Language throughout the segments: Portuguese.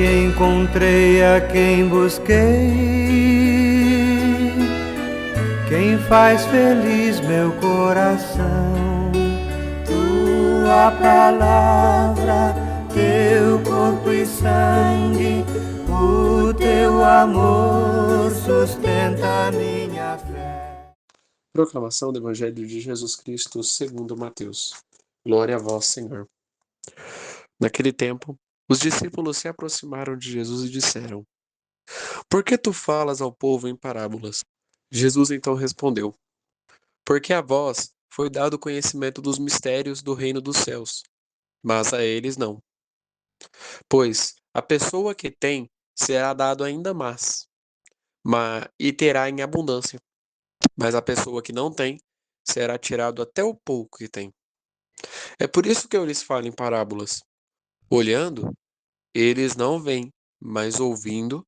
encontrei a quem busquei, quem faz feliz meu coração. Tua palavra, teu corpo e sangue, o teu amor sustenta a minha fé. Proclamação do Evangelho de Jesus Cristo segundo Mateus. Glória a vós, Senhor. Naquele tempo, os discípulos se aproximaram de Jesus e disseram: Por que tu falas ao povo em parábolas? Jesus então respondeu: Porque a vós foi dado o conhecimento dos mistérios do reino dos céus, mas a eles não. Pois a pessoa que tem será dado ainda mais, e terá em abundância. Mas a pessoa que não tem será tirado até o pouco que tem. É por isso que eu lhes falo em parábolas. Olhando, eles não veem, mas ouvindo,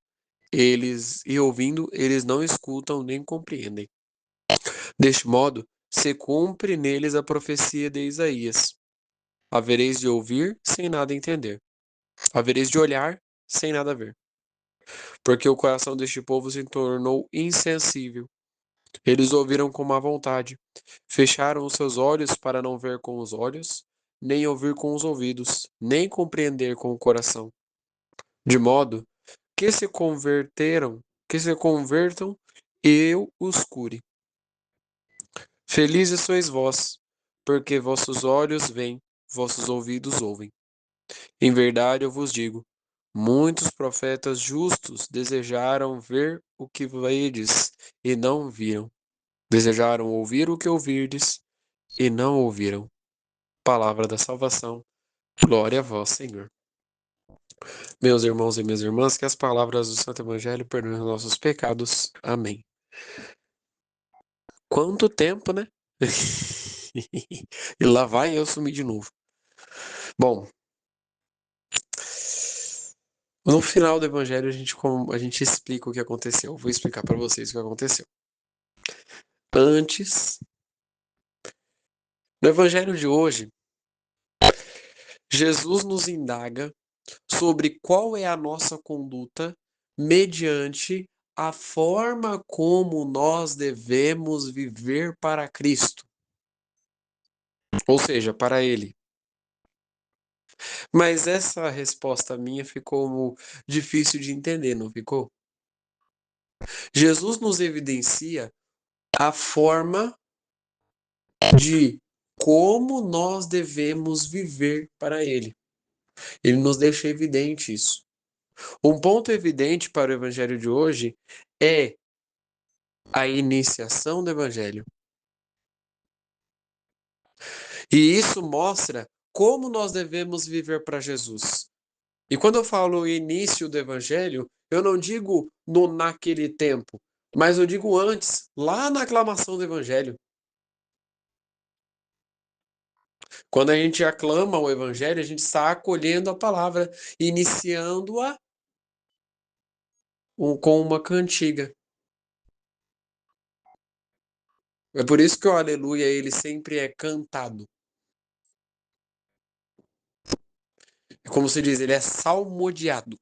eles não escutam nem compreendem. Deste modo, se cumpre neles a profecia de Isaías. Havereis de ouvir sem nada entender. Havereis de olhar sem nada ver. Porque o coração deste povo se tornou insensível. Eles ouviram com má vontade, fecharam os seus olhos para não ver com os olhos, nem ouvir com os ouvidos, nem compreender com o coração, de modo que se convertam e eu os cure. Felizes sois vós, porque vossos olhos veem, vossos ouvidos ouvem. Em verdade eu vos digo, muitos profetas justos desejaram ver o que vedes e não viram. Desejaram ouvir o que ouvirdes e não ouviram. Palavra da salvação. Glória a vós, Senhor. Meus irmãos e minhas irmãs, que as palavras do Santo Evangelho perdoem os nossos pecados. Amém. Quanto tempo, né? E lá vai eu sumir de novo. Bom, no final do Evangelho a gente explica o que aconteceu. Vou explicar para vocês o que aconteceu. Antes, no Evangelho de hoje, Jesus nos indaga sobre qual é a nossa conduta mediante a forma como nós devemos viver para Cristo, ou seja, para Ele. Mas essa resposta minha ficou difícil de entender, não ficou? Jesus nos evidencia a forma de como nós devemos viver para Ele. Ele nos deixa evidente isso. Um ponto evidente para o Evangelho de hoje é a iniciação do Evangelho. E isso mostra como nós devemos viver para Jesus. E quando eu falo início do Evangelho, eu não digo naquele tempo, mas eu digo antes, lá na aclamação do Evangelho. Quando a gente aclama o Evangelho, a gente está acolhendo a palavra, iniciando-a com uma cantiga. É por isso que o aleluia ele sempre é cantado. É como se diz, ele é salmodiado.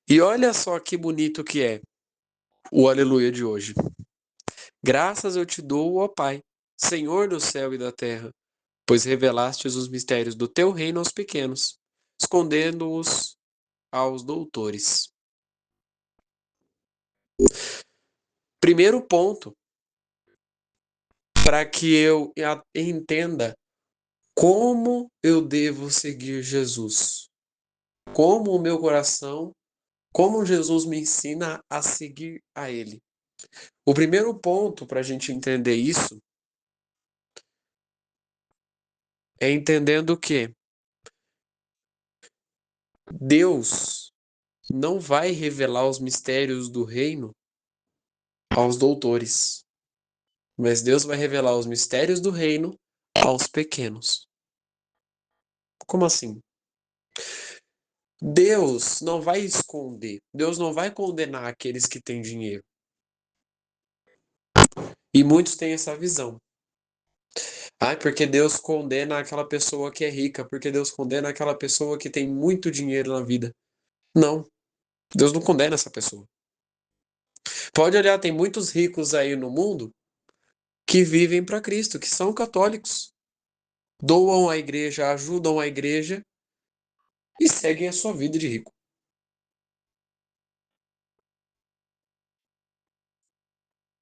E olha só que bonito que é o aleluia de hoje. Graças eu te dou, ó Pai, Senhor do céu e da terra, pois revelastes os mistérios do teu reino aos pequenos, escondendo-os aos doutores. Primeiro ponto, para que eu entenda como eu devo seguir Jesus. Como o meu coração, como Jesus me ensina a seguir a Ele. O primeiro ponto para a gente entender isso é entendendo que Deus não vai revelar os mistérios do reino aos doutores, mas Deus vai revelar os mistérios do reino aos pequenos. Como assim? Deus não vai esconder, Deus não vai condenar aqueles que têm dinheiro. E muitos têm essa visão. Ai, porque Deus condena aquela pessoa que é rica, porque Deus condena aquela pessoa que tem muito dinheiro na vida. Não, Deus não condena essa pessoa. Pode olhar, tem muitos ricos aí no mundo que vivem para Cristo, que são católicos, doam à igreja, ajudam a igreja e seguem a sua vida de rico.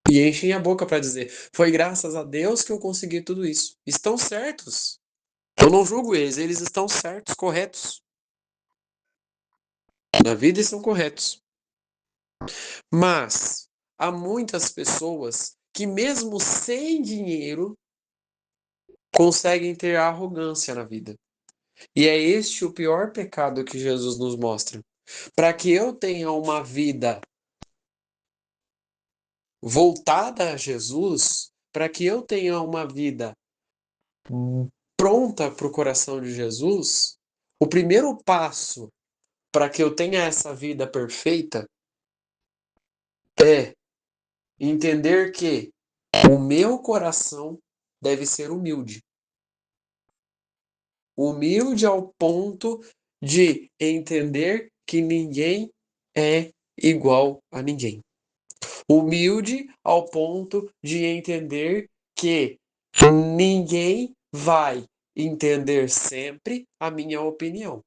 E enchem a boca para dizer: foi graças a Deus que eu consegui tudo isso. Estão certos. Eu não julgo eles, eles estão certos, corretos. Na vida estão corretos. Mas há muitas pessoas que, mesmo sem dinheiro, conseguem ter arrogância na vida. E é este o pior pecado que Jesus nos mostra. Para que eu tenha uma vida voltada a Jesus, para que eu tenha uma vida pronta para o coração de Jesus, o primeiro passo para que eu tenha essa vida perfeita é entender que o meu coração deve ser humilde. Humilde ao ponto de entender que ninguém é igual a ninguém. Humilde ao ponto de entender que ninguém vai entender sempre a minha opinião.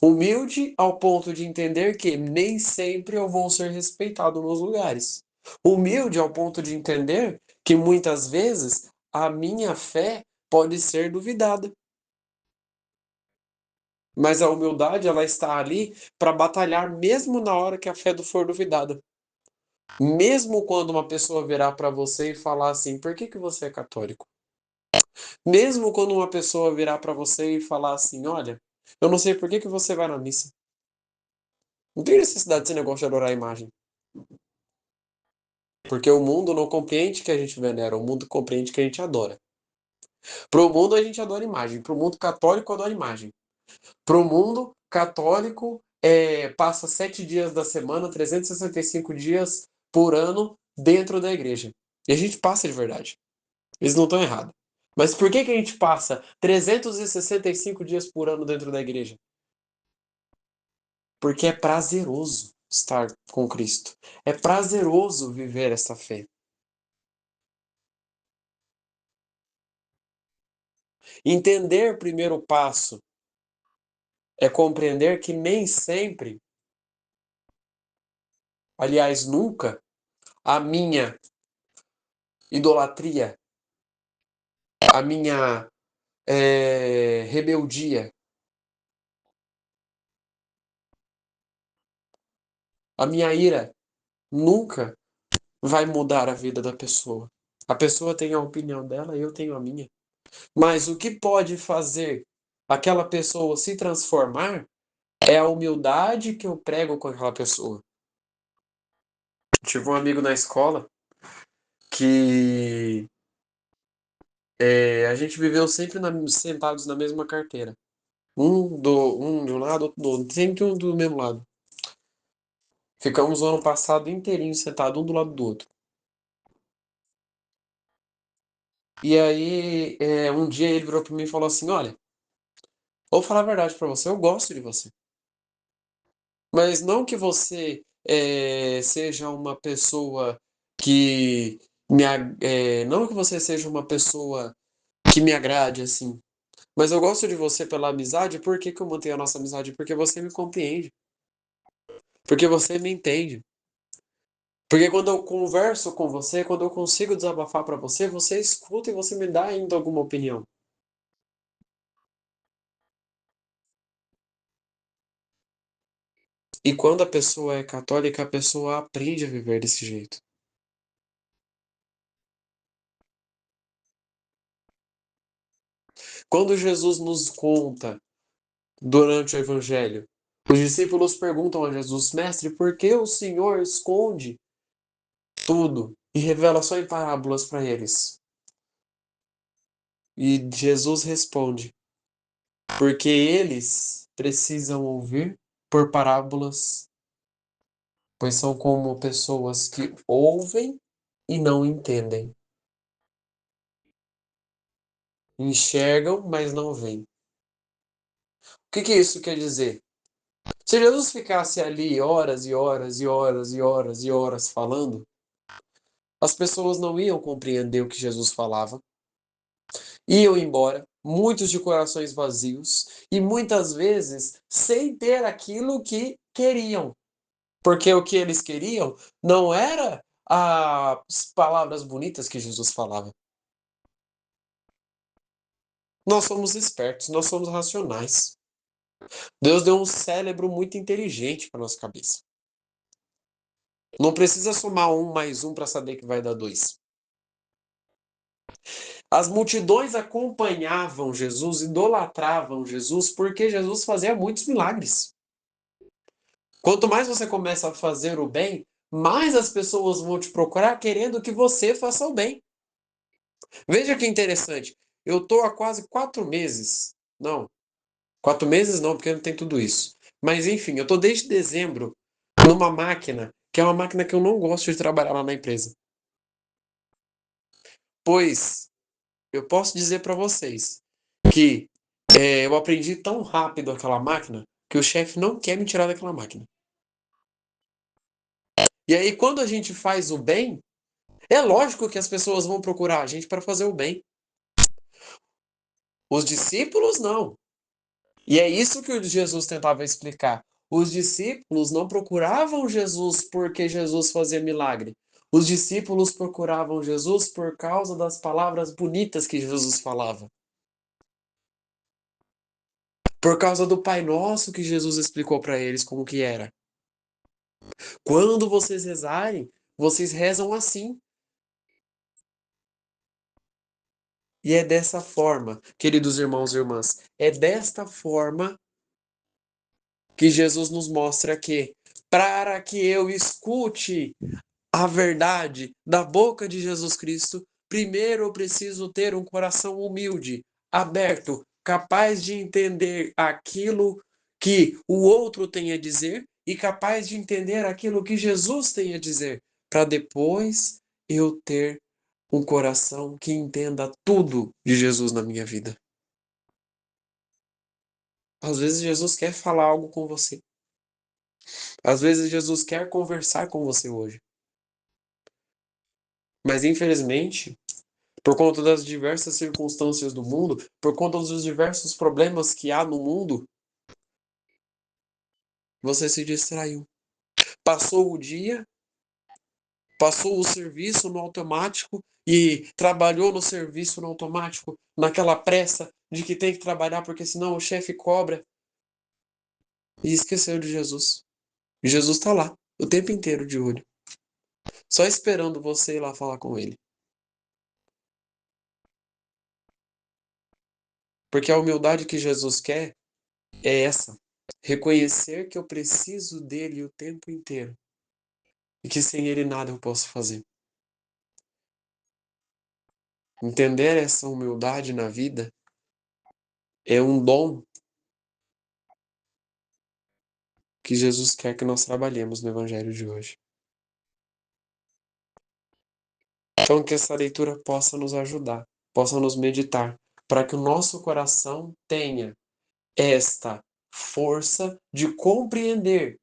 Humilde ao ponto de entender que nem sempre eu vou ser respeitado nos lugares. Humilde ao ponto de entender que muitas vezes a minha fé pode ser duvidada. Mas a humildade, ela está ali para batalhar mesmo na hora que a fé for duvidada. Mesmo quando uma pessoa virar para você e falar assim: por que que você é católico? Mesmo quando uma pessoa virar para você e falar assim: olha, eu não sei por que que você vai na missa. Não tem necessidade desse negócio de adorar a imagem. Porque o mundo não compreende que a gente venera, o mundo compreende que a gente adora. Para o mundo a gente adora imagem, para o mundo católico adora imagem. Para o mundo católico passa 7 dias da semana, 365 dias por ano dentro da igreja. E a gente passa de verdade. Eles não estão errados. Mas por que que a gente passa 365 dias por ano dentro da igreja? Porque é prazeroso estar com Cristo. É prazeroso viver essa fé. Entender o primeiro passo é compreender que nem sempre, aliás, nunca, a minha idolatria, a minha rebeldia, a minha ira, nunca vai mudar a vida da pessoa. A pessoa tem a opinião dela, eu tenho a minha. Mas o que pode fazer aquela pessoa se transformar é a humildade que eu prego com aquela pessoa. Tive um amigo na escola que a gente viveu sempre sentados na mesma carteira. Um de um lado, outro do outro, sempre um do mesmo lado. Ficamos o ano passado inteirinho sentados um do lado do outro. E aí, um dia ele virou para mim e falou assim: olha, vou falar a verdade para você, eu gosto de você. Mas não que você seja uma pessoa que não que você seja uma pessoa que me agrade, assim. Mas eu gosto de você pela amizade. Por que que eu mantenho a nossa amizade? Porque você me compreende. Porque você me entende. Porque quando eu converso com você, quando eu consigo desabafar para você, você escuta e você me dá ainda alguma opinião. E quando a pessoa é católica, a pessoa aprende a viver desse jeito. Quando Jesus nos conta durante o evangelho, os discípulos perguntam a Jesus: Mestre, por que o Senhor esconde tudo e revela só em parábolas para eles? E Jesus responde: porque eles precisam ouvir por parábolas, pois são como pessoas que ouvem e não entendem. enxergam, mas não veem. O que isso quer dizer? Se Jesus ficasse ali horas e horas e horas e horas e horas falando, as pessoas não iam compreender o que Jesus falava, iam embora, muitos de corações vazios, e muitas vezes sem ter aquilo que queriam. Porque o que eles queriam não era as palavras bonitas que Jesus falava. Nós somos espertos, nós somos racionais. Deus deu um cérebro muito inteligente para nossa cabeça. Não precisa somar um mais um para saber que vai dar dois. As multidões acompanhavam Jesus, idolatravam Jesus, porque Jesus fazia muitos milagres. Quanto mais você começa a fazer o bem, mais as pessoas vão te procurar querendo que você faça o bem. Veja que interessante. Eu estou há quase 4 meses. Não, 4 meses não, porque não tem tudo isso. Mas enfim, eu estou desde dezembro numa máquina, que é uma máquina que eu não gosto de trabalhar lá na empresa. Pois eu posso dizer para vocês que eu aprendi tão rápido aquela máquina que o chefe não quer me tirar daquela máquina. E aí, quando a gente faz o bem, é lógico que as pessoas vão procurar a gente para fazer o bem. Os discípulos não. E é isso que o Jesus tentava explicar. Os discípulos não procuravam Jesus porque Jesus fazia milagre. Os discípulos procuravam Jesus por causa das palavras bonitas que Jesus falava. Por causa do Pai Nosso que Jesus explicou para eles como que era. Quando vocês rezarem, vocês rezam assim. E é dessa forma, queridos irmãos e irmãs, é desta forma que Jesus nos mostra que, para que eu escute a verdade da boca de Jesus Cristo, primeiro eu preciso ter um coração humilde, aberto, capaz de entender aquilo que o outro tem a dizer e capaz de entender aquilo que Jesus tem a dizer, para depois eu ter um coração que entenda tudo de Jesus na minha vida. Às vezes Jesus quer falar algo com você. Às vezes Jesus quer conversar com você hoje. Mas infelizmente, por conta das diversas circunstâncias do mundo, por conta dos diversos problemas que há no mundo, você se distraiu. Passou o dia, passou o serviço no automático e trabalhou no serviço no automático, naquela pressa de que tem que trabalhar porque senão o chefe cobra. E esqueceu de Jesus. E Jesus está lá, o tempo inteiro de olho, só esperando você ir lá falar com ele. Porque a humildade que Jesus quer é essa. Reconhecer que eu preciso dele o tempo inteiro. E que sem ele nada eu posso fazer. Entender essa humildade na vida é um dom que Jesus quer que nós trabalhemos no Evangelho de hoje. Então que essa leitura possa nos ajudar, possa nos meditar, para que o nosso coração tenha esta força de compreender.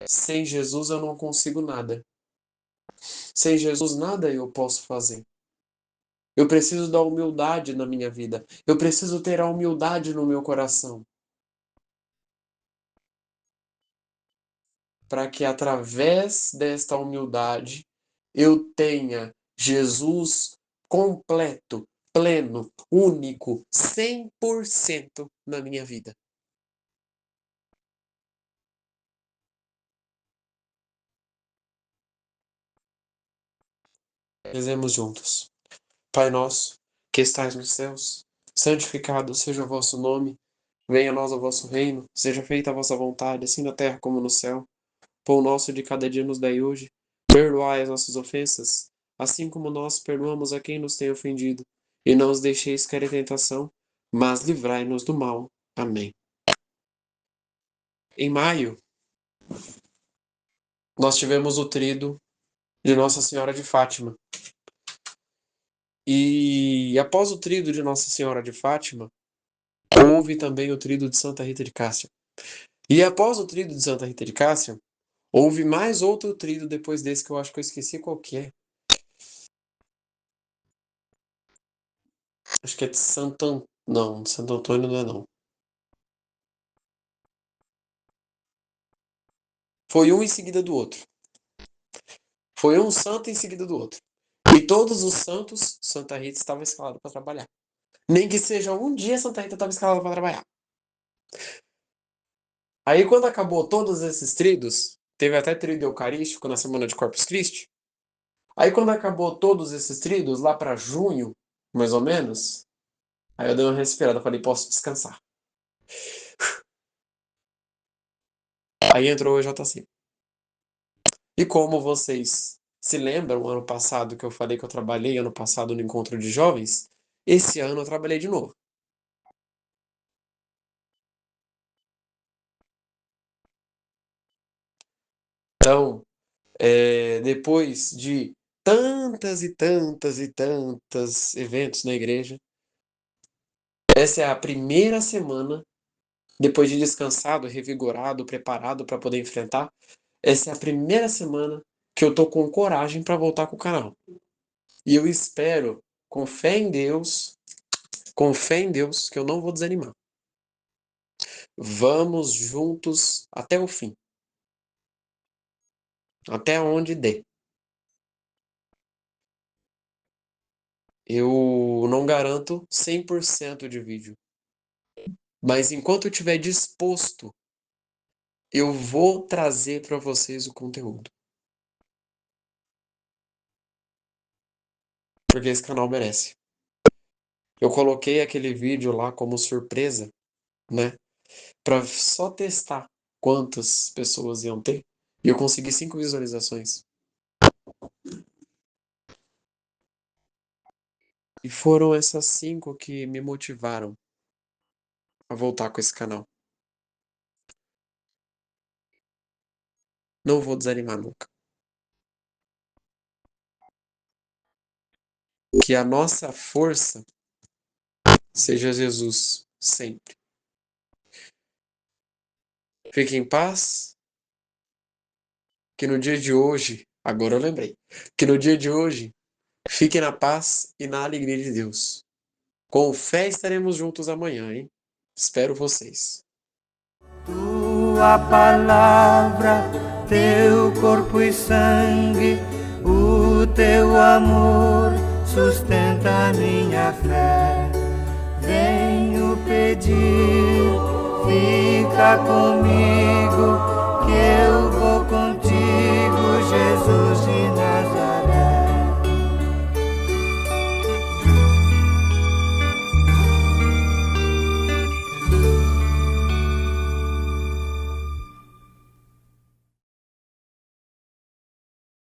Sem Jesus eu não consigo nada. Sem Jesus nada eu posso fazer. Eu preciso da humildade na minha vida. Eu preciso ter a humildade no meu coração. Para que através desta humildade eu tenha Jesus completo, pleno, único, 100% na minha vida. Rezemos juntos. Pai nosso, que estais nos céus, santificado seja o vosso nome. Venha a nós o vosso reino, seja feita a vossa vontade, assim na terra como no céu. Pão nosso de cada dia nos dai hoje. Perdoai as nossas ofensas, assim como nós perdoamos a quem nos tem ofendido. E não os deixeis cair em tentação, mas livrai-nos do mal. Amém. Em maio, nós tivemos o tríduo de Nossa Senhora de Fátima. E após o tríduo de Nossa Senhora de Fátima, houve também o tríduo de Santa Rita de Cássia. E após o tríduo de Santa Rita de Cássia, houve mais outro tríduo depois desse que eu acho que eu esqueci qual que é. Acho que é de Santo Antônio. Não, Santo Antônio não é não. Foi um em seguida do outro. Foi um santo em seguida do outro. E todos os santos, Santa Rita estava escalada para trabalhar. Nem que seja um dia Santa Rita estava escalada para trabalhar. Aí quando acabou todos esses tríduos, teve até tríduo eucarístico na semana de Corpus Christi. Aí quando acabou todos esses tríduos, lá para junho, mais ou menos, aí eu dei uma respirada, falei, posso descansar. Aí entrou o EJC. E como vocês se lembram, ano passado que eu falei que eu trabalhei ano passado no encontro de jovens, esse ano eu trabalhei de novo. Então, depois de tantas e tantas e tantas eventos na igreja, essa é a primeira semana, depois de descansado, revigorado, preparado para poder enfrentar, essa é a primeira semana que eu tô com coragem para voltar com o canal. E eu espero, com fé em Deus, que eu não vou desanimar. Vamos juntos até o fim. Até onde der. Eu não garanto 100% de vídeo. Mas enquanto eu estiver disposto, eu vou trazer para vocês o conteúdo. Porque esse canal merece. Eu coloquei aquele vídeo lá como surpresa, né? Para só testar quantas pessoas iam ter. E eu consegui 5 visualizações. E foram essas 5 que me motivaram a voltar com esse canal. Não vou desanimar nunca. Que a nossa força seja Jesus, sempre. Fique em paz, que no dia de hoje, agora eu lembrei, que no dia de hoje, fique na paz e na alegria de Deus. Com fé estaremos juntos amanhã, hein? Espero vocês. Tua palavra, teu corpo e sangue, o teu amor sustenta minha fé. Venho pedir, fica comigo.